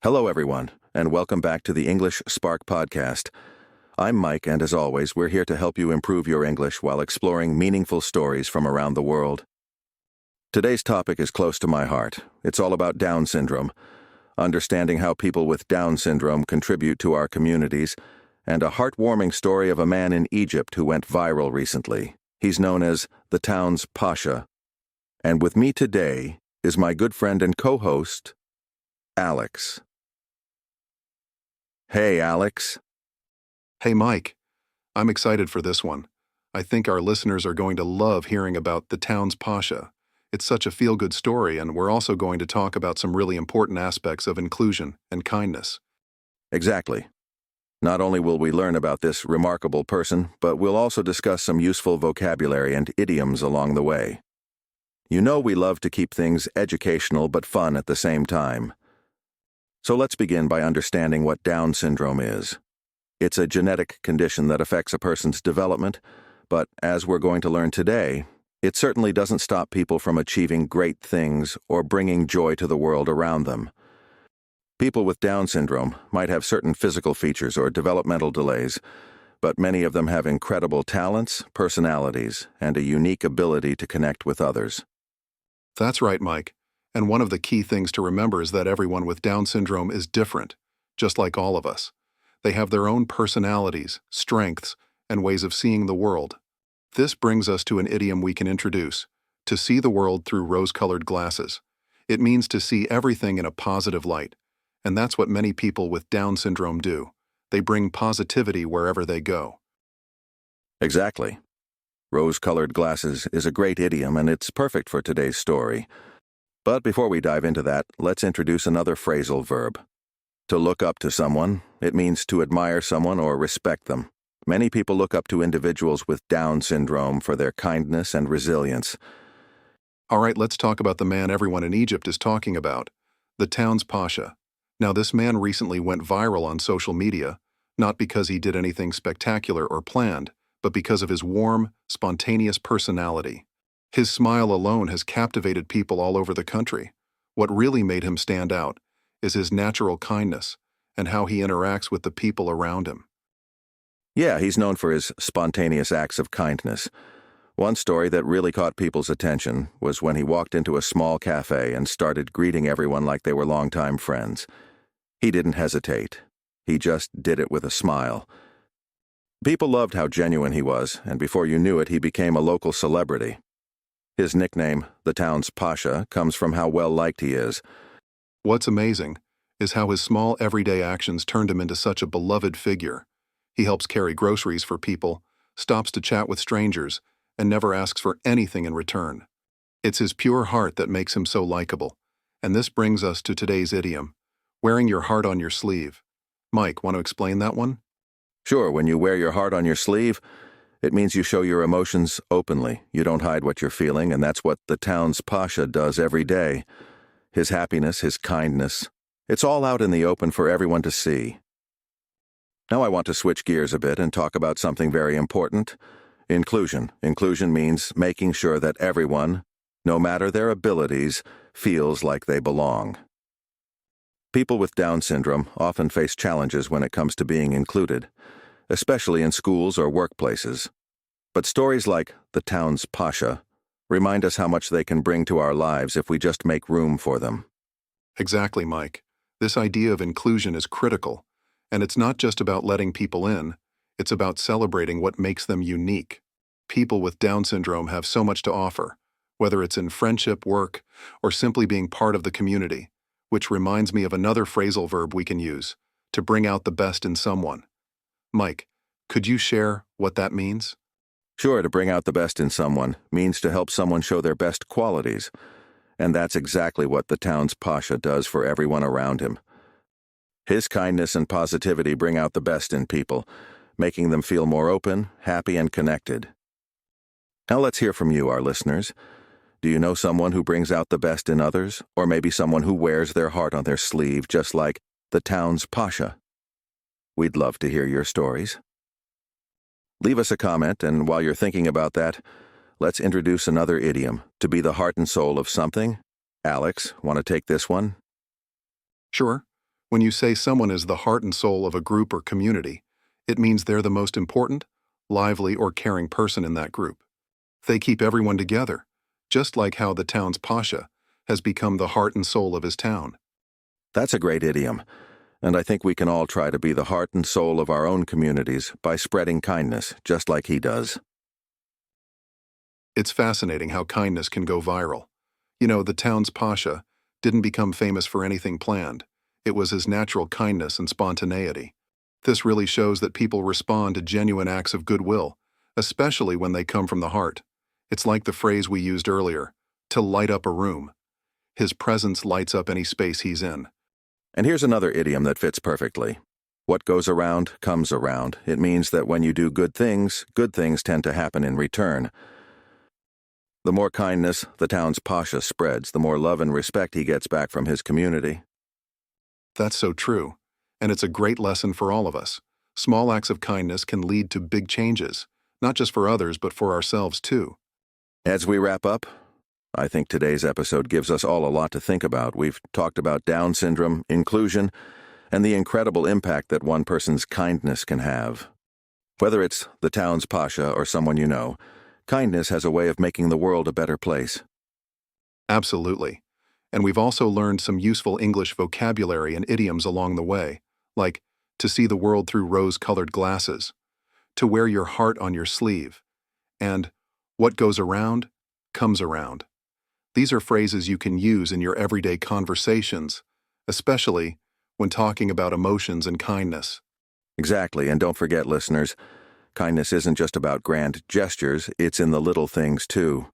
Hello, everyone, and welcome back to the English Spark Podcast. I'm Mike, and as always, we're here to help you improve your English while exploring meaningful stories from around the world. Today's topic is close to my heart. It's all about Down syndrome, understanding how people with Down syndrome contribute to our communities, and a heartwarming story of a man in Egypt who went viral recently. He's known as the town's Pasha. And with me today is my good friend and co-host, Alex. Hey, Alex. Hey, Mike. I'm excited for this one. I think our listeners are going to love hearing about the town's Pasha. It's such a feel-good story, and we're also going to talk about some really important aspects of inclusion and kindness. Exactly. Not only will we learn about this remarkable person, but we'll also discuss some useful vocabulary and idioms along the way. You know we love to keep things educational but fun at the same time. So let's begin by understanding what Down syndrome is. It's a genetic condition that affects a person's development, but as we're going to learn today, it certainly doesn't stop people from achieving great things or bringing joy to the world around them. People with Down syndrome might have certain physical features or developmental delays, but many of them have incredible talents, personalities, and a unique ability to connect with others. That's right, Mike. And one of the key things to remember is that everyone with Down syndrome is different, just like all of us. They have their own personalities, strengths, and ways of seeing the world. This brings us to an idiom we can introduce: to see the world through rose-colored glasses. It means to see everything in a positive light. And that's what many people with Down syndrome do. They bring positivity wherever they go. Exactly. Rose-colored glasses is a great idiom, and it's perfect for today's story. But before we dive into that, let's introduce another phrasal verb. To look up to someone, it means to admire someone or respect them. Many people look up to individuals with Down syndrome for their kindness and resilience. All right, let's talk about the man everyone in Egypt is talking about, the town's Pasha. Now, this man recently went viral on social media, not because he did anything spectacular or planned, but because of his warm, spontaneous personality. His smile alone has captivated people all over the country. What really made him stand out is his natural kindness and how he interacts with the people around him. Yeah, he's known for his spontaneous acts of kindness. One story that really caught people's attention was when he walked into a small cafe and started greeting everyone like they were longtime friends. He didn't hesitate. He just did it with a smile. People loved how genuine he was, and before you knew it, he became a local celebrity. His nickname, the town's Pasha, comes from how well-liked he is. What's amazing is how his small everyday actions turned him into such a beloved figure. He helps carry groceries for people, stops to chat with strangers, and never asks for anything in return. It's his pure heart that makes him so likable. And this brings us to today's idiom: wearing your heart on your sleeve. Mike, want to explain that one? Sure, when you wear your heart on your sleeve, it means you show your emotions openly. You don't hide what you're feeling, and that's what the town's Pasha does every day. His happiness, his kindness, it's all out in the open for everyone to see. Now I want to switch gears a bit and talk about something very important: inclusion. Inclusion means making sure that everyone, no matter their abilities, feels like they belong. People with Down syndrome often face challenges when it comes to being included, especially in schools or workplaces. But stories like the town's Pasha remind us how much they can bring to our lives if we just make room for them. Exactly, Mike. This idea of inclusion is critical, and it's not just about letting people in, it's about celebrating what makes them unique. People with Down syndrome have so much to offer, whether it's in friendship, work, or simply being part of the community, which reminds me of another phrasal verb we can use: to bring out the best in someone. Mike, could you share what that means? Sure, to bring out the best in someone means to help someone show their best qualities, and that's exactly what the town's Pasha does for everyone around him. His kindness and positivity bring out the best in people, making them feel more open, happy, and connected. Now let's hear from you, our listeners. Do you know someone who brings out the best in others, or maybe someone who wears their heart on their sleeve just like the town's Pasha? We'd love to hear your stories. Leave us a comment, and while you're thinking about that, let's introduce another idiom: to be the heart and soul of something. Alex, want to take this one? Sure. When you say someone is the heart and soul of a group or community, it means they're the most important, lively, or caring person in that group. They keep everyone together, just like how the town's pasha has become the heart and soul of his town. That's a great idiom, and I think we can all try to be the heart and soul of our own communities by spreading kindness, just like he does. It's fascinating how kindness can go viral. You know, the town's pasha didn't become famous for anything planned. It was his natural kindness and spontaneity. This really shows that people respond to genuine acts of goodwill, especially when they come from the heart. It's like the phrase we used earlier, to light up a room. His presence lights up any space he's in. And here's another idiom that fits perfectly. What goes around comes around. It means that when you do good things tend to happen in return. The more kindness the town's pasha spreads, the more love and respect he gets back from his community. That's so true, and it's a great lesson for all of us. Small acts of kindness can lead to big changes, not just for others, but for ourselves too. As we wrap up, I think today's episode gives us all a lot to think about. We've talked about Down syndrome, inclusion, and the incredible impact that one person's kindness can have. Whether it's the town's pasha or someone you know, kindness has a way of making the world a better place. Absolutely. And we've also learned some useful English vocabulary and idioms along the way, like to see the world through rose-colored glasses, to wear your heart on your sleeve, and what goes around comes around. These are phrases you can use in your everyday conversations, especially when talking about emotions and kindness. Exactly, and don't forget, listeners, kindness isn't just about grand gestures, it's in the little things too.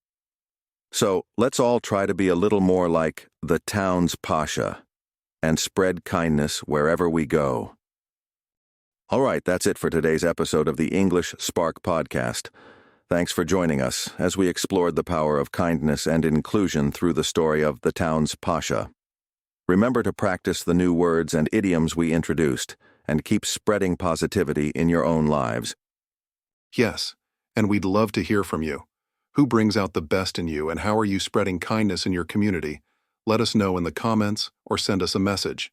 So let's all try to be a little more like the town's pasha and spread kindness wherever we go. All right, that's it for today's episode of the English Spark Podcast. Thanks for joining us as we explored the power of kindness and inclusion through the story of the town's pasha. Remember to practice the new words and idioms we introduced and keep spreading positivity in your own lives. Yes, and we'd love to hear from you. Who brings out the best in you, and how are you spreading kindness in your community? Let us know in the comments or send us a message.